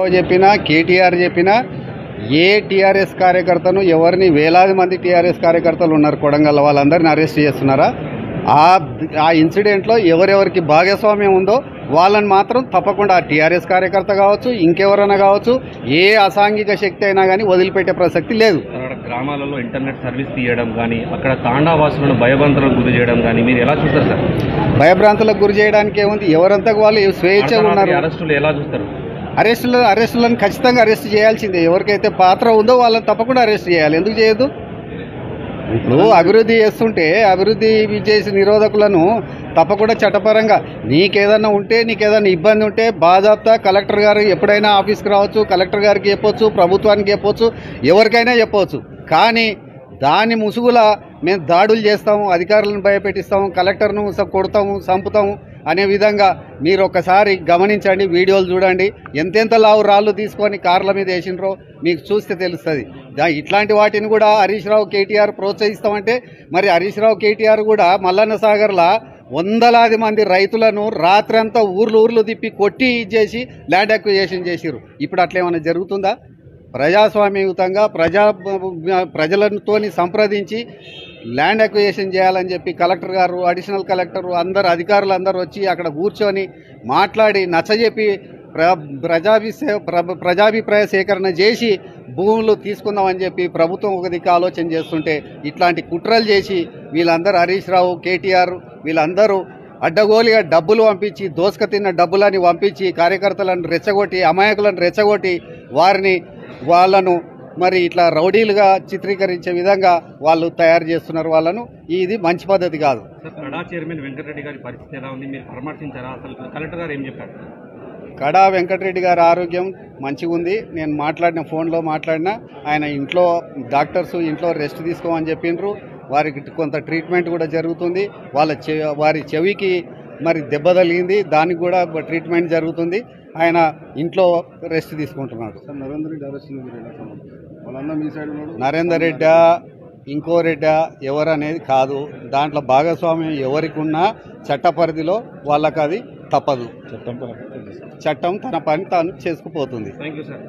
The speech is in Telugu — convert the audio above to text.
చెప్పినా కేటీఆర్ చెప్పినా ఏ టీఆర్ఎస్ కార్యకర్తను ఎవరిని వేలాది మంది టీఆర్ఎస్ కార్యకర్తలు ఉన్నారు కొడంగల్, వాళ్ళందరిని అరెస్ట్ చేస్తున్నారా? ఆ ఇన్సిడెంట్లో ఎవరెవరికి భాగస్వామ్యం ఉందో వాళ్ళని మాత్రం తప్పకుండా ఆ టీఆర్ఎస్ కార్యకర్త కావచ్చు, ఇంకెవరైనా కావచ్చు, ఏ అసాంఘిక శక్తి అయినా కానీ వదిలిపెట్టే ప్రసక్తి లేదు. గ్రామాలలో ఇంటర్నెట్ సర్వీస్ తీయడం కానీ, అక్కడ తాండావాసులను భయభ్రాంతులకు గురి చేయడం కానీ మీరు ఎలా చూస్తారు సార్? భయభ్రాంతులకు గురి చేయడానికి ఏముంది? ఎవరంతకు వాళ్ళు స్వేచ్ఛగా ఉన్నారు. అరెస్టులు ఎలా చూస్తారు? అరెస్టులను ఖచ్చితంగా అరెస్ట్ చేయాల్సిందే. ఎవరికైతే పాత్ర ఉందో వాళ్ళని తప్పకుండా అరెస్ట్ చేయాలి. ఎందుకు చేయదు? ఇప్పుడు అభివృద్ధి చేస్తుంటే అభివృద్ధి చేసి నిరోధకులను తప్పకుండా చట్టపరంగా నీకేదన్నా ఉంటే, నీకేదన్నా ఇబ్బంది ఉంటే బాజాప్తా కలెక్టర్ గారు ఎప్పుడైనా ఆఫీస్కి రావచ్చు, కలెక్టర్ గారికి చెప్పొచ్చు, ప్రభుత్వానికి చెప్పొచ్చు, ఎవరికైనా చెప్పవచ్చు. కానీ దాని ముసుగుల మేము దాడులు చేస్తాము, అధికారులను భయపెట్టిస్తాము, కలెక్టర్ను కొడతాము, చంపుతాము అనే విధంగా మీరు ఒక్కసారి గమనించండి, వీడియోలు చూడండి. ఎంతెంత లావు రాళ్ళు తీసుకొని కార్ల మీద వేసినరో మీకు చూస్తే తెలుస్తుంది. ఇట్లాంటి వాటిని కూడా హరీష్ రావు కేటీఆర్ ప్రోత్సహిస్తామంటే మరి హరీష్ రావు కేటీఆర్ కూడా మల్లన్న సాగర్లా వందలాది మంది రైతులను రాత్రంతా ఊర్లు తిప్పి కొట్టి ఇచ్చేసి ల్యాండ్ అక్విజిషన్ చేసిరు. ఇప్పుడు అట్లా ఏమైనా జరుగుతుందా? ప్రజాస్వామ్యయుతంగా ప్రజలతోని సంప్రదించి ల్యాండ్ అక్విజిషన్ చేయాలని చెప్పి కలెక్టర్ గారు, అడిషనల్ కలెక్టర్ అందరు అధికారులు అందరూ వచ్చి అక్కడ కూర్చొని మాట్లాడి నచ్చజెప్పి ప్రజాభిప్రాయ సేకరణ చేసి భూములు తీసుకుందామని చెప్పి ప్రభుత్వం ఒక దిక్కు ఆలోచన చేస్తుంటే ఇట్లాంటి కుట్రలు చేసి వీళ్ళందరూ హరీష్ రావు, కేటీఆర్ వీళ్ళందరూ అడ్డగోలుగా డబ్బులు పంపించి, దోసుక తిన్న డబ్బులని పంపించి కార్యకర్తలను రెచ్చగొట్టి, అమాయకులను రెచ్చగొట్టి వాళ్ళను మరి ఇట్లా రౌడీలుగా చిత్రీకరించే విధంగా వాళ్ళు తయారు చేస్తున్నారు వాళ్ళను. ఇది మంచి పద్ధతి కాదు. కడా చైర్మన్ వెంకటరెడ్డి గారి పరిస్థితి ఎలా ఉంది? మీరు పరామర్శించారా? అసలు కలెక్టర్ గారు ఏం చెప్పారు? కడా వెంకటరెడ్డి గారి ఆరోగ్యం మంచిగా ఉంది. నేను ఫోన్లో మాట్లాడినా ఆయన ఇంట్లో డాక్టర్స్ ఇంట్లో రెస్ట్ తీసుకోమని చెప్పిండ్రు. వారికి కొంత ట్రీట్మెంట్ కూడా జరుగుతుంది. వారి చెవికి మరి దెబ్బ తగిలింది, దానికి కూడా ట్రీట్మెంట్ జరుగుతుంది. ఆయన ఇంట్లో రెస్ట్ తీసుకుంటున్నాడు. నరేందర్ రెడ్డి ఇంకో రెడ్డి ఎవరు అనేది కాదు. దాంట్లో భాగస్వామ్యం ఎవరికి ఉన్నా చట్ట పరిధిలో వాళ్ళకి అది తప్పదు. చట్టం తన పని తాను చేసుకుపోతుంది. Thank you sir.